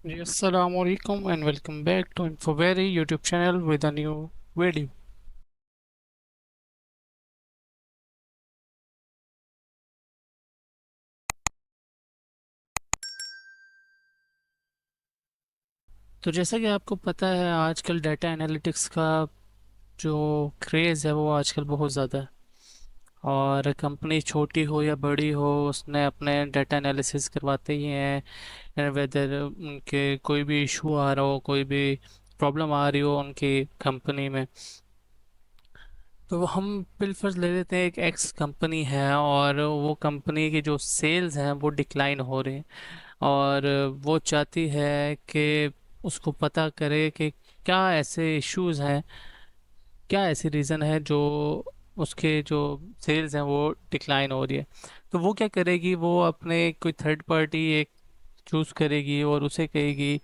Yes, Assalamu alaikum and welcome back to InfoVery YouTube channel with a new video. तो जैसा कि आपको पता है आजकल डाटा एनालिटिक्स का जो क्रेज़ है वो आजकल बहुत ज़्यादा है। और कंपनी छोटी हो या बड़ी हो उसने अपने डाटा एनालिसिस करवाते ही हैं, वेदर उनके कोई भी इशू आ रहा हो, कोई भी प्रॉब्लम आ रही हो उनकी कंपनी में। तो हम बिलफर्ज ले लेते हैं, एक एक्स कंपनी है और वो कंपनी की जो सेल्स हैं वो डिक्लाइन हो रही हैं। और वो चाहती है कि उसको पता करे कि क्या ऐसे इश्यूज हैं, क्या ऐसी रीज़न है जो उसके जो सेल्स हैं वो डिक्लाइन हो रही है। तो वो क्या करेगी, वो अपने कोई थर्ड पार्टी एक चूज़ करेगी और उसे कहेगी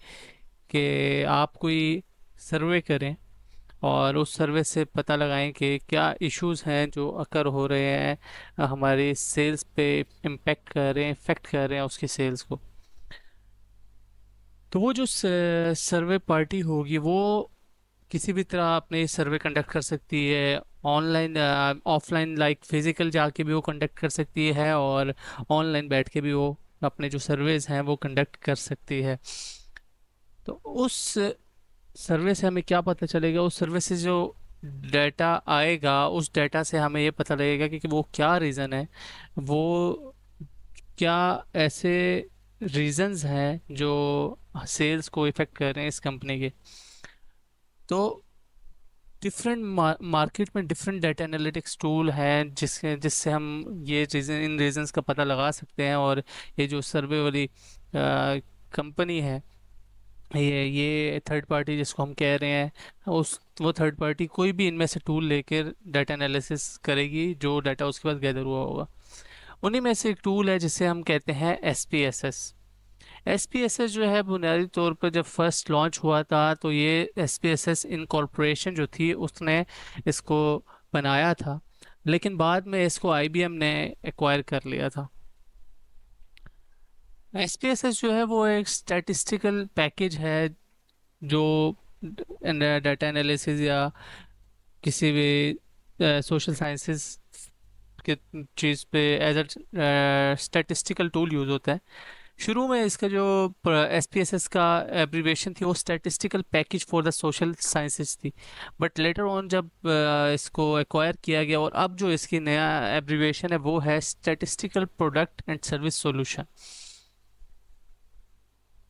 कि आप कोई सर्वे करें और उस सर्वे से पता लगाएं कि क्या इश्यूज हैं जो अकर हो रहे हैं, हमारी सेल्स पे इम्पेक्ट कर रहे हैं, इफेक्ट कर रहे हैं उसकी सेल्स को। तो वो जो सर्वे पार्टी होगी वो किसी भी तरह अपने सर्वे कंडक्ट कर सकती है, ऑनलाइन ऑफलाइन लाइक फिजिकल जाके भी वो कंडक्ट कर सकती है और ऑनलाइन बैठ के भी वो अपने जो सर्वेज हैं वो कंडक्ट कर सकती है। तो उस सर्वे से हमें क्या पता चलेगा, उस सर्वे से जो डाटा आएगा उस डाटा से हमें ये पता लगेगा कि वो क्या रीज़न है, वो क्या ऐसे रीजंस हैं जो सेल्स को इफेक्ट कर रहे हैं इस कंपनी के। तो डिफरेंट मार्केट में डिफरेंट डाटा एनालिटिक्स टूल हैं जिसके जिससे हम ये रीजन इन रीजंस का पता लगा सकते हैं। और ये जो सर्वे वाली कंपनी है, ये थर्ड पार्टी जिसको हम कह रहे हैं, उस वो थर्ड पार्टी कोई भी इनमें से टूल लेकर डाटा एनालिसिस करेगी जो डाटा उसके पास गैदर हुआ होगा। उन्हीं में से एक टूल है जिसे हम कहते हैं SPSS। SPSS जो है बुनियादी तौर पर जब फर्स्ट लॉन्च हुआ था तो ये SPSS इनकॉर्पोरेशन जो थी उसने इसको बनाया था, लेकिन बाद में इसको IBM ने एक्वायर कर लिया था। SPSS जो है वो एक स्टैटिस्टिकल पैकेज है जो डाटा एनालिसिस या किसी भी सोशल साइंसेस के चीज़ पे as a statistical tool use होता है। शुरू में इसका जो SPSS का एब्रीवेशन थी वो statistical package for the social sciences थी। बट लेटर ऑन जब इसको एक्वायर किया गया और अब जो इसकी नया एब्रीवेशन है वो है statistical product and service solution.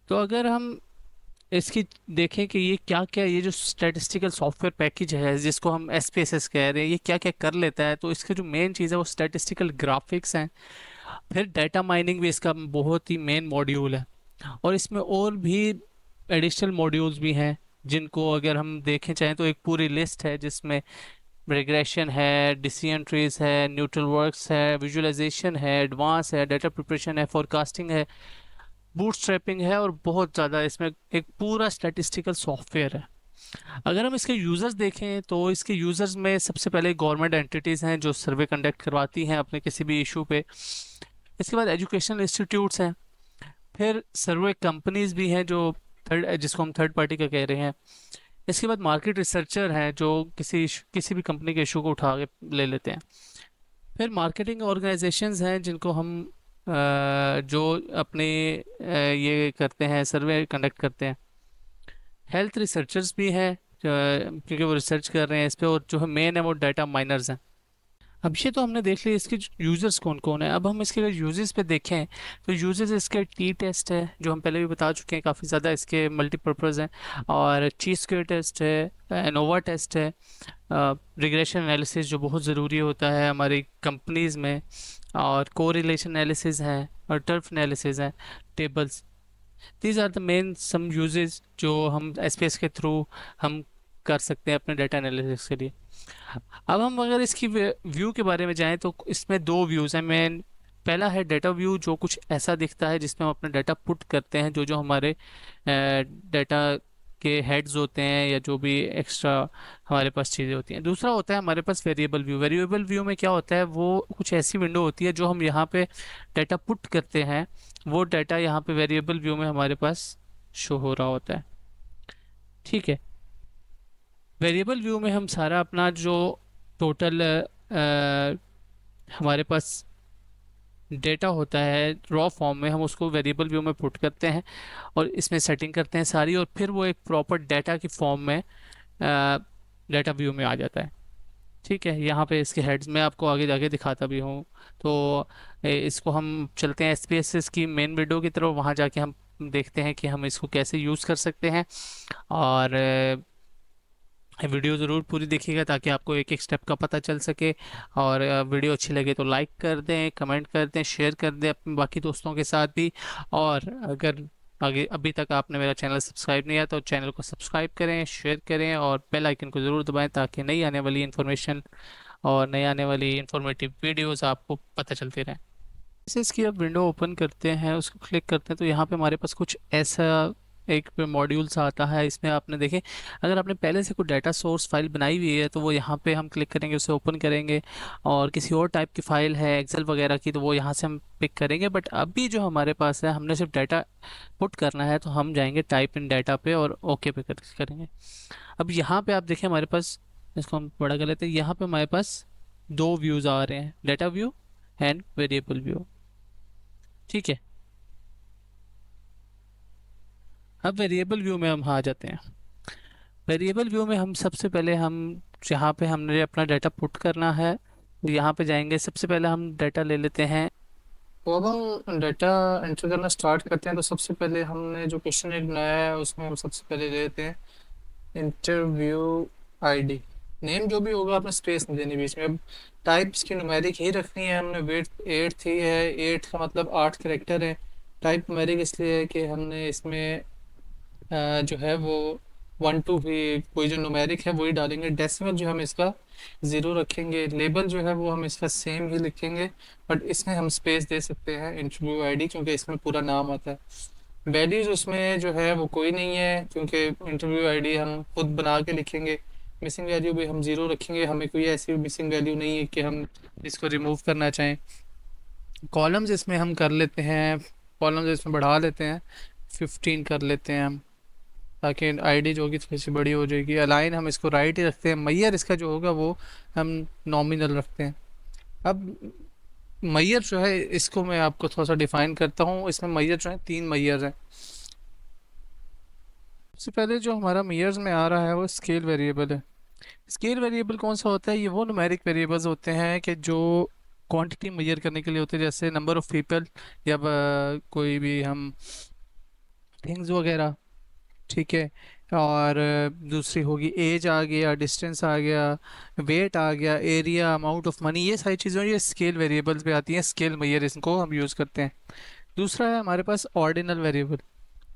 तो अगर हम इसकी देखें कि ये क्या क्या, ये जो स्टैटिस्टिकल सॉफ्टवेयर पैकेज है जिसको हम SPSS कह रहे हैं, ये क्या क्या कर लेता है, तो इसका जो मेन चीज़ है वो स्टैटिस्टिकल ग्राफिक्स हैं। फिर डाटा माइनिंग भी इसका बहुत ही मेन मॉड्यूल है। और इसमें और भी एडिशनल मॉड्यूल्स भी हैं जिनको अगर हम देखें चाहें तो एक पूरी लिस्ट है जिसमें रिग्रेशन है, डिसीजन ट्रीज है, न्यूट्रल वर्क्स है, विजुअलाइजेशन है, एडवांस है, डाटा प्रिपरेशन है, फोरकास्टिंग है, बूटस्ट्रैपिंग है और बहुत ज़्यादा इसमें एक पूरा स्टैटिस्टिकल सॉफ्टवेयर है। अगर हम इसके यूज़र्स देखें तो इसके यूज़र्स में सबसे पहले गवर्नमेंट एंटिटीज़ हैं जो सर्वे कंडक्ट करवाती हैं अपने किसी भी इशू पे। इसके बाद एजुकेशनल इंस्टीट्यूट्स हैं। फिर सर्वे कंपनीज भी हैं जो थर्ड जिसको हम थर्ड पार्टी का कह रहे हैं। इसके बाद मार्केट रिसर्चर हैं जो किसी भी कंपनी के इशू को उठा के ले लेते हैं। फिर मार्केटिंग ऑर्गेनाइजेशंस हैं जिनको हम जो अपने ये करते हैं, सर्वे कंडक्ट करते हैं। हेल्थ रिसर्चर्स भी हैं क्योंकि वो रिसर्च कर रहे हैं इस पे। और जो है मेन है वो डाटा माइनर्स हैं। अब ये तो हमने देख लिया इसके यूजर्स कौन कौन है। अब हम इसके अगर यूजर्स पे देखें तो यूजर्स इसके टी टेस्ट है जो हम पहले भी बता चुके हैं, काफ़ी ज़्यादा इसके मल्टीपर्पज़ हैं। और ची स्क्वेयर टेस्ट है, एनोवा टेस्ट है, रिग्रेशन एनालिसिस जो बहुत ज़रूरी होता है हमारी कंपनीज़ में, और कोरिलेशन एनालिसिस है, और टर्फ एनालिसिस है, tables. These are the main some uses जो हम एसपीएस के थ्रू हम कर सकते हैं अपने डाटा एनालिसिस के लिए। अब हम अगर इसकी व्यू के बारे में जाएं तो इसमें दो व्यूज़ हैं मेन। पहला है डाटा व्यू जो कुछ ऐसा दिखता है जिसमें हम अपना डाटा पुट करते हैं, जो जो हमारे डाटा के हेड्स होते हैं या जो भी एक्स्ट्रा हमारे पास चीज़ें होती हैं। दूसरा होता है हमारे पास वेरिएबल व्यू। वेरिएबल व्यू में क्या होता है, वो कुछ ऐसी विंडो होती है जो हम यहाँ पे डाटा पुट करते हैं, वो डाटा यहाँ पे वेरिएबल व्यू में हमारे पास शो हो रहा होता है। ठीक है। वेरिएबल व्यू में हम सारा अपना जो टोटल हमारे पास डेटा होता है रॉ फॉर्म में, हम उसको वेरिएबल व्यू में पुट करते हैं और इसमें सेटिंग करते हैं सारी, और फिर वो एक प्रॉपर डेटा की फॉर्म में डेटा व्यू में आ जाता है। ठीक है, यहाँ पे इसके हेड्स में आपको आगे जाके दिखाता भी हूँ। तो इसको हम चलते हैं एसपीएसएस की मेन विंडो की तरफ, वहाँ जाके हम देखते हैं कि हम इसको कैसे यूज़ कर सकते हैं। और वीडियो ज़रूर पूरी देखिएगा ताकि आपको एक एक स्टेप का पता चल सके। और वीडियो अच्छी लगे तो लाइक कर दें, कमेंट कर दें, शेयर कर दें अपने बाकी दोस्तों के साथ भी। और अगर आगे अभी तक आपने मेरा चैनल सब्सक्राइब नहीं किया तो चैनल को सब्सक्राइब करें, शेयर करें और बेल आइकन को ज़रूर दबाएं ताकि नई आने वाली इन्फॉर्मेशन और नई आने वाली इंफॉर्मेटिव वीडियोस आपको पता चलती रहें। जैसे इसकी अब विंडो ओपन करते हैं, उसको क्लिक करते हैं, तो यहाँ पे हमारे पास कुछ ऐसा एक मॉड्यूल सा आता है। इसमें आपने देखे, अगर आपने पहले से कोई डाटा सोर्स फाइल बनाई हुई है तो वो यहाँ पे हम क्लिक करेंगे, उसे ओपन करेंगे। और किसी और टाइप की फाइल है एक्सेल वगैरह की तो वो यहाँ से हम पिक करेंगे। बट अभी जो हमारे पास है, हमने सिर्फ डाटा पुट करना है, तो हम जाएंगे टाइप इन डाटा पे और ओके पे करेंगे। अब यहाँ पे आप देखें हमारे पास, इसको हम बड़ा कर लेते हैं, यहाँ पे हमारे पास दो व्यूज़ आ रहे हैं, data view and variable view. ठीक है। अब वेरिएबल व्यू में हम आ जाते हैं। वेरिएबल व्यू में हम सबसे पहले हम जहाँ पे हमने अपना डाटा पुट करना है यहाँ पे जाएंगे। सबसे पहले हम डाटा ले लेते हैं। तो अब हम डाटा एंटर करना स्टार्ट करते हैं। तो सबसे पहले हमने जो क्वेश्चन एक बनाया है उसमें हम सबसे पहले ले लेते हैं इंटरव्यू आईडी। नेम जो भी होगा आपने स्पेस नहीं देनी बीच में। अब टाइप इसकी न्यूमेरिक ही रखनी है। हमने वेट 8 ही है, 8 का मतलब 8 करेक्टर है। टाइप न्यूमेरिक इसलिए है कि हमने इसमें जो है वो 1 2 भी कोई जो न्यूमेरिक है वही डालेंगे। डेसिमल जो हम इसका 0 रखेंगे। लेबल जो है वो हम इसका सेम ही लिखेंगे, बट इसमें हम स्पेस दे सकते हैं इंटरव्यू आईडी क्योंकि इसमें पूरा नाम आता है। वैल्यूज उसमें जो है वो कोई नहीं है क्योंकि इंटरव्यू आईडी हम खुद बना के लिखेंगे। मिसिंग वैल्यू भी हम 0 रखेंगे। हमें कोई ऐसी मिसिंग वैल्यू नहीं है कि हम इसको रिमूव करना चाहें। कॉलम्स इसमें हम कर लेते हैं, कॉलम्स इसमें बढ़ा लेते हैं, 15 कर लेते हैं हम, ताकि आईडी जो होगी थोड़ी सी बड़ी हो जाएगी। अलाइन हम इसको राइट ही रखते हैं। मैयर इसका जो होगा वो हम नॉमिनल रखते हैं। अब मैयर जो है इसको मैं आपको थोड़ा सा डिफाइन करता हूँ। इसमें मैयर जो है 3 मैयर हैं। सबसे पहले जो हमारा मेयर्स में आ रहा है वो स्केल वेरिएबल है। स्केल वेरिएबल कौन सा होता है? ये वो न्यूमेरिक वेरिएबल्स होते हैं कि जो क्वांटिटी मेजर करने के लिए होते हैं, जैसे नंबर ऑफ पीपल या कोई भी हम थिंग्स वगैरह। ठीक है। और दूसरी होगी एज आ गया, डिस्टेंस आ गया, वेट आ गया, एरिया, अमाउंट ऑफ मनी, ये सारी चीज़ें ये स्केल वेरिएबल्स पे आती हैं। स्केल मेजर इनको हम यूज़ करते हैं। दूसरा है हमारे पास ऑर्डिनल वेरिएबल।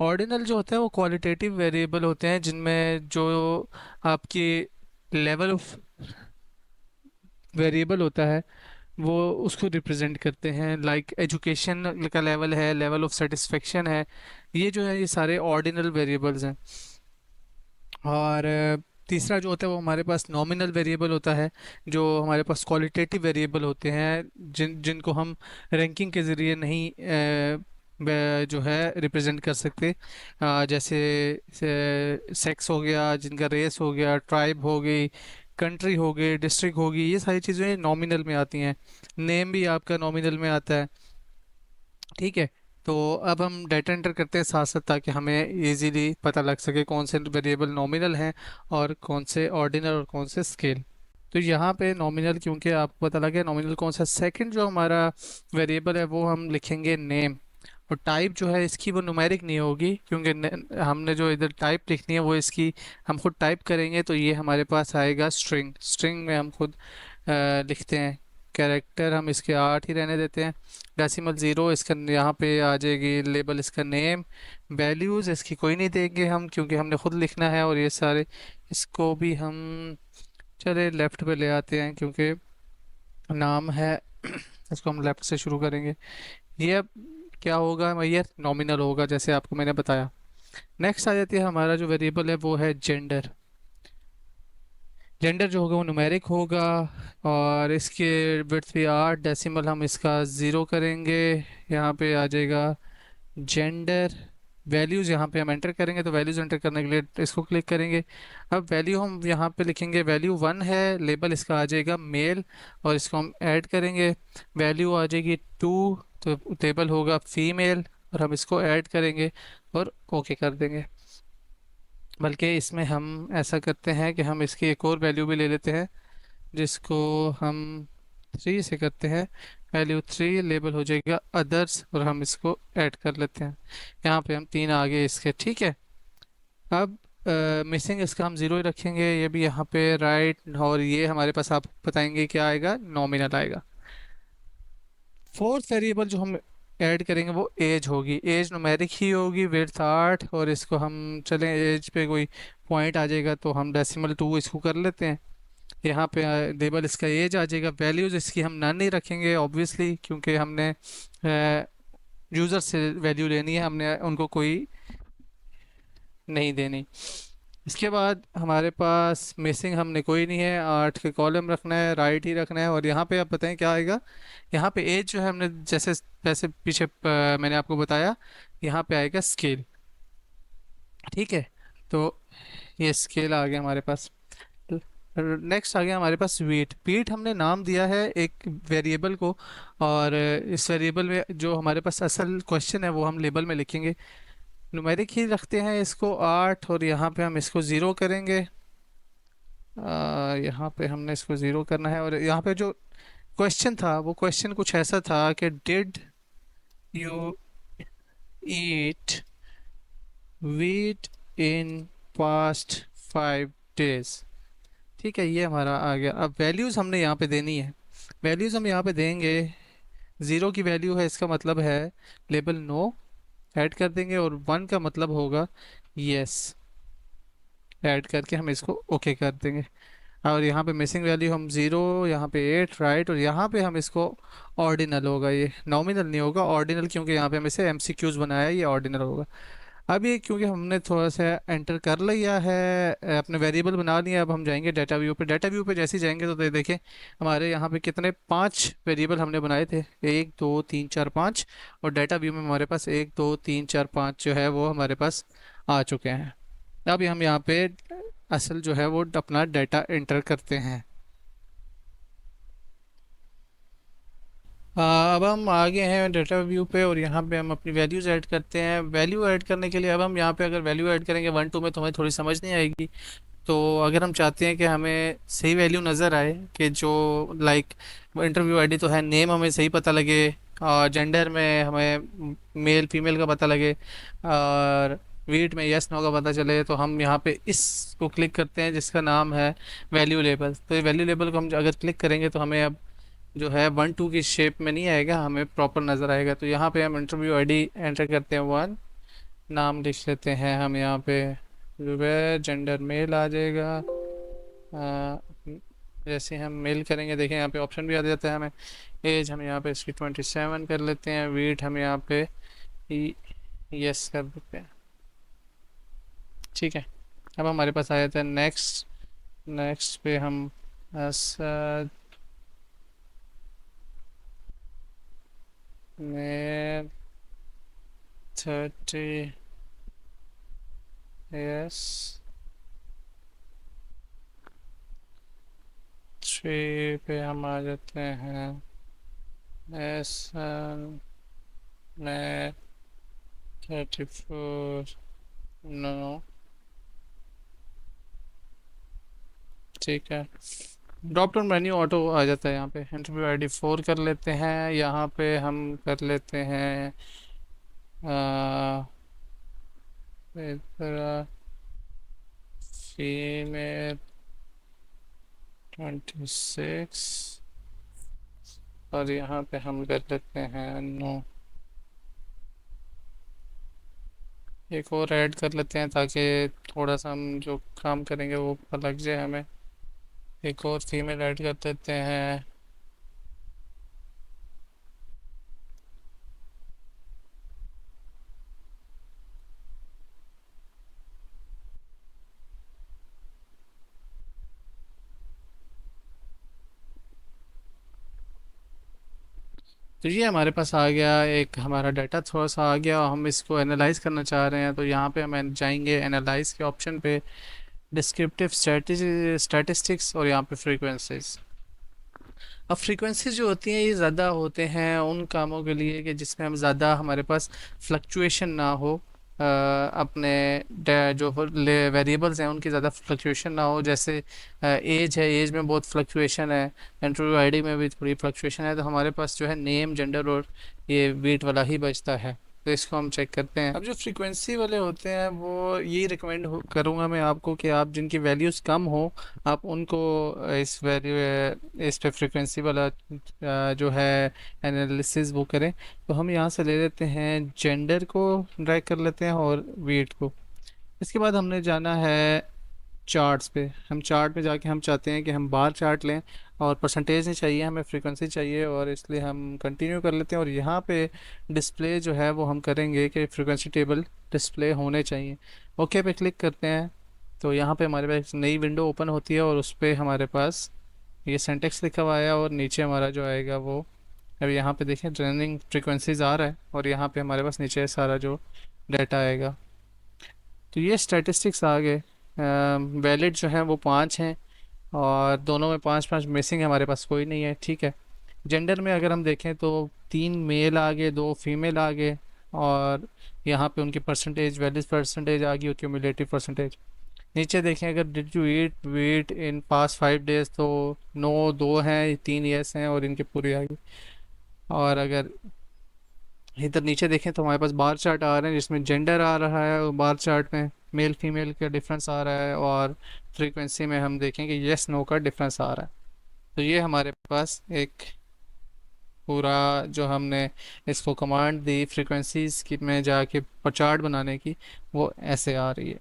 ऑर्डिनल जो होते हैं वो क्वालिटेटिव वेरिएबल होते हैं जिनमें जो आपकी लेवल ऑफ वेरिएबल होता है वो उसको रिप्रेजेंट करते हैं। लाइक एजुकेशन का लेवल है, लेवल ऑफ सेटिस्फेक्शन है, ये जो है ये सारे ऑर्डिनल वेरिएबल्स हैं। और तीसरा जो होता है वो हमारे पास नॉमिनल वेरिएबल होता है, जो हमारे पास क्वालिटेटिव वेरिएबल होते हैं जिनको हम रैंकिंग के ज़रिए नहीं जो है रिप्रेजेंट कर सकते। जैसे सेक्स हो गया, जिनका रेस हो गया, ट्राइब हो गई, कंट्री हो गई, डिस्ट्रिक्ट होगी, ये सारी चीज़ें नॉमिनल में आती हैं। नेम भी आपका नॉमिनल में आता है। ठीक है। तो अब हम डाटा एंटर करते हैं साथ साथ ताकि हमें इजीली पता लग सके कौन से वेरिएबल नॉमिनल हैं और कौन से ऑर्डिनल और कौन से स्केल। तो यहाँ पे नॉमिनल, क्योंकि आपको पता लग गया नॉमिनल कौन सा। सेकंड जो हमारा वेरिएबल है वो हम लिखेंगे नेम। और टाइप जो है इसकी वो न्यूमेरिक नहीं होगी क्योंकि हमने जो इधर टाइप लिखनी है वो इसकी हम खुद टाइप करेंगे, तो ये हमारे पास आएगा स्ट्रिंग। स्ट्रिंग में हम खुद लिखते हैं। कैरेक्टर हम इसके 8 ही रहने देते हैं। डेसिमल 0 इसका यहाँ पे आ जाएगी। लेबल इसका नेम। वैल्यूज़ इसकी कोई नहीं देंगे हम क्योंकि हमने खुद लिखना है। और ये सारे इसको भी हम चले लेफ़्ट पे ले आते हैं क्योंकि नाम है इसको हम लेफ़्ट से शुरू करेंगे। ये अब क्या होगा भैया? नॉमिनल होगा जैसे आपको मैंने बताया। नेक्स्ट आ जाती है हमारा जो वेरिएबल है वो है जेंडर। जेंडर जो होगा वो न्यूमेरिक होगा और इसके विड्थ भी 8, डेसिमल हम इसका 0 करेंगे। यहाँ पे आ जाएगा जेंडर वैल्यूज़ यहाँ पे हम एंटर करेंगे, तो वैल्यूज़ एंटर करने के लिए इसको क्लिक करेंगे। अब वैल्यू हम यहाँ पे लिखेंगे, वैल्यू 1 है, लेबल इसका आ जाएगा मेल, और इसको हम ऐड करेंगे। वैल्यू आ जाएगी 2, तो टेबल होगा फीमेल, और हम इसको ऐड करेंगे और ओके कर देंगे। बल्कि इसमें हम ऐसा करते हैं कि हम इसकी एक और वैल्यू भी ले लेते हैं, जिसको हम 3 से करते हैं। वैल्यू 3 लेबल हो जाएगा अदर्स, और हम इसको ऐड कर लेते हैं। यहाँ पे हम 3 आगे इसके, ठीक है। अब मिसिंग इसका हम ज़ीरो ही रखेंगे, ये भी यहाँ पे राइट, और ये हमारे पास आप बताएंगे क्या आएगा, नॉमिनल आएगा। फोर्थ वेरिएबल जो हम ऐड करेंगे वो एज होगी, एज नुमेरिक ही होगी, विड्थ 8, और इसको हम चलें एज पे कोई पॉइंट आ जाएगा तो हम डेसिमल 2 इसको कर लेते हैं। यहाँ पे लेबल इसका एज आ जाएगा। वैल्यूज़ इसकी हम नन नहीं रखेंगे ऑब्वियसली, क्योंकि हमने यूज़र से वैल्यू लेनी है, हमने उनको कोई नहीं देनी। इसके बाद हमारे पास मिसिंग हमने कोई नहीं है, 8 के कॉलम रखना है, राइट ही रखना है, और यहाँ पे आप बताएं क्या आएगा। यहाँ पे एज जो है हमने जैसे वैसे पीछे मैंने आपको बताया, यहाँ पे आएगा स्केल, ठीक है। तो ये स्केल आ गया हमारे पास। नेक्स्ट आ गया हमारे पास वेट। वेट हमने नाम दिया है एक वेरिएबल को, और इस वेरिएबल में जो हमारे पास असल क्वेश्चन है वो हम लेबल में लिखेंगे। न्यूमेरिक ही रखते हैं इसको 8, और यहाँ पे हम इसको ज़ीरो करेंगे। यहाँ पे हमने इसको ज़ीरो करना है, और यहाँ पे जो क्वेश्चन था वो क्वेश्चन कुछ ऐसा था कि did you eat wheat in past 5 days, ठीक है। ये हमारा आ गया। अब वैल्यूज़ हमने यहाँ पे देनी है। वैल्यूज़ हम यहाँ पे देंगे, ज़ीरो की वैल्यू है, इसका मतलब है लेबल नो ऐड कर देंगे, और 1 का मतलब होगा यस, ऐड करके हम इसको ओके कर देंगे। और यहाँ पे मिसिंग वैल्यू हम ज़ीरो, यहाँ पे 8 राइट, और यहाँ पे हम इसको ऑर्डिनल होगा, ये नॉमिनल नहीं होगा, ऑर्डिनल, क्योंकि यहाँ पे हम इसे एमसीक्यूज बनाया है, ये ऑर्डिनल होगा। अब ये क्योंकि हमने थोड़ा सा एंटर कर लिया है, अपने वेरिएबल बना लिया, अब हम जाएंगे डाटा व्यू पे। डाटा व्यू पे जैसे ही जाएंगे तो देखें हमारे यहाँ पे कितने 5 वेरिएबल हमने बनाए थे, 1 2 3 4 5, और डाटा व्यू में हमारे पास 1 2 3 4 5 जो है वो हमारे पास आ चुके हैं। अब हम यहाँ पे असल जो है वो अपना डाटा एंटर करते हैं। अब हम आगे हैं डाटा व्यू पे, और यहाँ पे हम अपनी वैल्यूज़ ऐड करते हैं। वैल्यू ऐड करने के लिए अब हम यहाँ पे अगर वैल्यू ऐड करेंगे 1 2 में तो हमें थोड़ी समझ नहीं आएगी। तो अगर हम चाहते हैं कि हमें सही वैल्यू नज़र आए, कि जो लाइक इंटरव्यू आईडी तो है, नेम हमें सही पता लगे, और जेंडर में हमें मेल फीमेल का पता लगे, और वेट में यस नो का पता चले, तो हम यहाँ पे इसको क्लिक करते हैं जिसका नाम है वैल्यू लेबल। तो ये वैल्यू लेबल को हम अगर क्लिक करेंगे तो हमें अब जो है 1 2 की शेप में नहीं आएगा, हमें प्रॉपर नज़र आएगा। तो यहाँ पे हम इंटरव्यू आईडी एंटर करते हैं 1, नाम लिख लेते हैं हम यहाँ पे जुबैर, जेंडर मेल आ जाएगा। आ, जैसे हम मेल करेंगे देखें यहाँ पे ऑप्शन भी आ जाता है हमें। एज हम यहाँ पे इसकी 27 कर लेते हैं। वेट हम यहाँ पे यस कर देते हैं, ठीक है। अब हमारे पास आ जाता है नेक्स्ट। नेक्स्ट पे हम असद में 30 यस 3 पे हम आ जाते हैं एसन में 34 नो, ठीक है। ड्रॉप डाउन मेन्यू ऑटो आ जाता है, यहाँ पे इंटरव्यू आईडी 4 कर लेते हैं। यहाँ पे हम कर लेते हैं फीमेल 26, और यहाँ पे हम कर लेते हैं नो। एक और ऐड कर लेते हैं ताकि थोड़ा सा हम जो काम करेंगे वो पता लग जाए हमें। एक और फीमेल ऐड कर देते हैं। तो ये हमारे पास आ गया, एक हमारा डाटा थोड़ा सा आ गया और हम इसको एनालाइज करना चाह रहे हैं। तो यहाँ पे हम जाएंगे एनालाइज के ऑप्शन पे, डिस्क्रिप्टिव स्टैटिस्टिक्स, और यहाँ पे फ्रीक्वेंसीज। अब फ्रीक्वेंसी जो होती हैं ये ज़्यादा होते हैं उन कामों के लिए कि जिसमें हम ज़्यादा हमारे पास फ्लक्चुएशन ना हो, अपने जो वेरिएबल्स हैं उनकी ज़्यादा फ्लक्चुएशन ना हो। जैसे एज है, एज में बहुत फ्लक्चुएशन है, इंटरव्यू आईडी में भी थोड़ी फ्लक्चुएशन है। तो हमारे पास जो है नेम, जेंडर और ये वेट वाला ही बचता है। तो इसको हम चेक करते हैं। अब जो फ्रीक्वेंसी वाले होते हैं वो यही रिकमेंड करूँगा मैं आपको कि आप जिनकी वैल्यूज़ कम हो आप उनको इस वैल्यू इस पे फ्रीक्वेंसी वाला जो है एनालिसिस वो करें। तो हम यहाँ से ले लेते हैं जेंडर को, ड्रैग कर लेते हैं और वेट को। इसके बाद हमने जाना है चार्ट्स पे। हम चार्ट पे जाके हम चाहते हैं कि हम बार चार्ट लें और परसेंटेज नहीं चाहिए, हमें फ्रीक्वेंसी चाहिए, और इसलिए हम कंटिन्यू कर लेते हैं। और यहाँ पे डिस्प्ले जो है वो हम करेंगे कि फ्रीक्वेंसी टेबल डिस्प्ले होने चाहिए। ओके पे क्लिक करते हैं। तो यहाँ पे हमारे पास एक नई विंडो ओपन होती है और उस पर हमारे पास ये सेंटेक्स लिखा हुआ है और नीचे हमारा जो आएगा वो, अब यहाँ पे देखें ट्रेनिंग फ्रीक्वेंसीज आ रहा है और यहाँ पे हमारे पास नीचे सारा जो डाटा आएगा। तो ये स्टैटिस्टिक्स आ गए। वैलिड जो है वो 5 हैं और दोनों में 5 5 मिसिंग है, हमारे पास कोई नहीं है। ठीक है। जेंडर में अगर हम देखें तो 3 मेल आ गए, 2 फीमेल आ गए, और यहाँ पे उनकी परसेंटेज, वैलिड परसेंटेज आ गई और क्यूमुलेटिव परसेंटेज। नीचे देखें अगर did you eat wheat in pass 5 days, तो नो 2 हैं, 3 यस हैं और इनके पूरी आ गई। और अगर इधर नीचे देखें तो हमारे पास बार चार्ट आ रहे हैं जिसमें जेंडर आ रहा है और बार चार्ट में मेल फीमेल का डिफरेंस आ रहा है, और फ्रीक्वेंसी में हम देखें कि यस नो का डिफरेंस आ रहा है। तो ये हमारे पास एक पूरा जो हमने इसको कमांड दी फ्रीक्वेंसीज की में जाके चार्ट बनाने की, वो ऐसे आ रही है।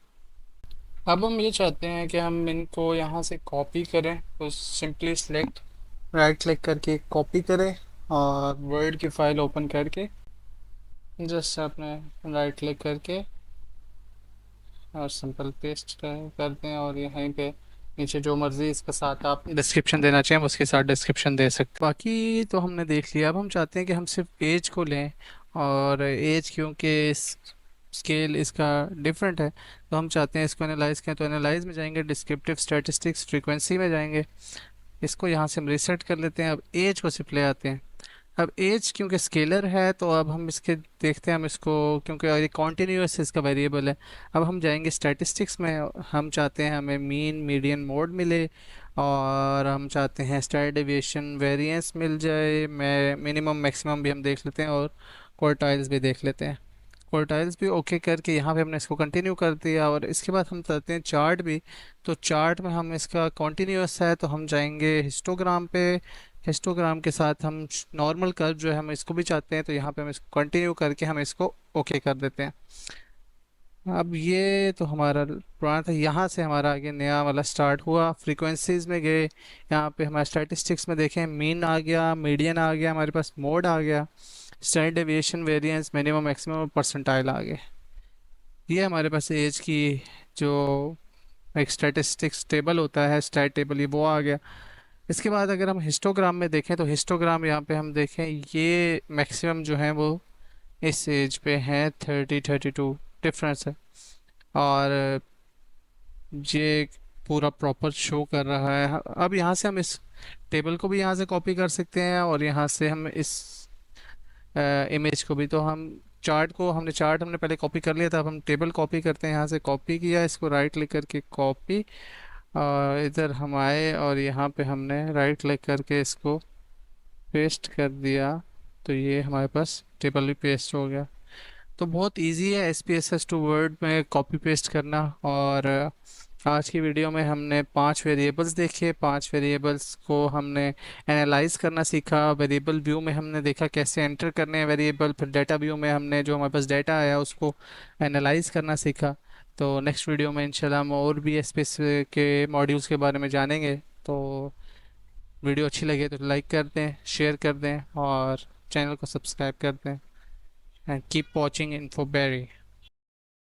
अब हम ये चाहते हैं कि हम इनको यहाँ से कॉपी करें। तो सिंपली सिलेक्ट, राइट क्लिक करके कॉपी करें और वर्ड की फाइल ओपन करके जस्ट अपने राइट क्लिक करके और सिंपल पेस्ट कर दें, और यहीं पे नीचे जो मर्ज़ी इसके साथ आप डिस्क्रिप्शन देना चाहें उसके साथ डिस्क्रिप्शन दे सकते हैं। बाकी तो हमने देख लिया। अब हम चाहते हैं कि हम सिर्फ एज को लें, और एज क्योंकि स्केल इसका डिफरेंट है तो हम चाहते हैं इसको एनालाइज करें। तो एनालाइज में जाएंगे, डिस्क्रिप्टिव स्टैटिस्टिक्स फ्रीक्वेंसी में जाएंगे, इसको यहाँ से हम रिसेट कर लेते हैं। अब एज को सिर्फ ले आते हैं। अब एज क्योंकि स्केलर है तो अब हम इसके देखते हैं, हम इसको क्योंकि ये कॉन्टिन्यूस इसका वेरिएबल है। अब हम जाएंगे स्टैटिस्टिक्स में, हम चाहते हैं हमें मीन मीडियन मोड मिले, और हम चाहते हैं स्टैंडर्ड डेविएशन वेरिएंस मिल जाए। मैं मिनिमम मैक्सिमम भी हम देख लेते हैं और क्वार्टाइल्स भी देख लेते हैं। क्वार्टाइल्स भी ओके करके यहाँ पे हमने इसको कंटिन्यू कर दिया, और इसके बाद हम चाहते हैं चार्ट भी। तो चार्ट में हम इसका कॉन्टिन्यूस है तो हम जाएंगे हिस्टोग्राम पे। हिस्टोग्राम के साथ हम नॉर्मल कर्व जो है हम इसको भी चाहते हैं, तो यहाँ पे हम इसको कंटिन्यू करके हम इसको ओके कर देते हैं। अब ये तो हमारा पुराना था, यहाँ से हमारा आगे नया वाला स्टार्ट हुआ। फ्रीक्वेंसीज में गए, यहाँ पे हमारे स्टैटिस्टिक्स में देखें मीन आ गया, मीडियन आ गया, हमारे पास मोड आ गया, standard deviation variance minimum maximum और परसेंटाइल आ गए। ये हमारे पास एज की जो एक स्टैटिस्टिक्स टेबल होता है, स्टैट टेबल, ये वो आ गया। इसके बाद अगर हम हिस्टोग्राम में देखें तो हिस्टोग्राम यहाँ पे हम देखें ये मैक्सिमम जो है वो इस एज पे है 30 32 डिफरेंस है, और ये पूरा प्रॉपर शो कर रहा है। अब यहाँ से हम इस टेबल को भी यहाँ से कॉपी कर सकते हैं और यहाँ से हम इस इमेज को भी। तो हम चार्ट हमने पहले कॉपी कर लिया था, अब हम टेबल कॉपी करते हैं। यहाँ से कॉपी किया, इसको राइट क्लिक करके कॉपी, और इधर हम आए और यहाँ पे हमने राइट क्लिक करके इसको पेस्ट कर दिया। तो ये हमारे पास टेबल भी पेस्ट हो गया। तो बहुत इजी है SPSS टू वर्ड में कॉपी पेस्ट करना। और आज की वीडियो में हमने 5 वेरिएबल्स देखे, 5 वेरिएबल्स को हमने एनालाइज करना सीखा। वेरिएबल व्यू में हमने देखा कैसे एंटर करने हैं वेरिएबल, फिर डाटा व्यू में हमने जो हमारे पास डाटा आया उसको एनालाइज करना सीखा। तो नेक्स्ट वीडियो में इंशाल्लाह हम और भी SPSS के मॉड्यूल्स के बारे में जानेंगे। तो वीडियो अच्छी लगे तो लाइक कर दें, शेयर कर दें और चैनल को सब्सक्राइब कर दें। And keep watching इन्फोबेरी।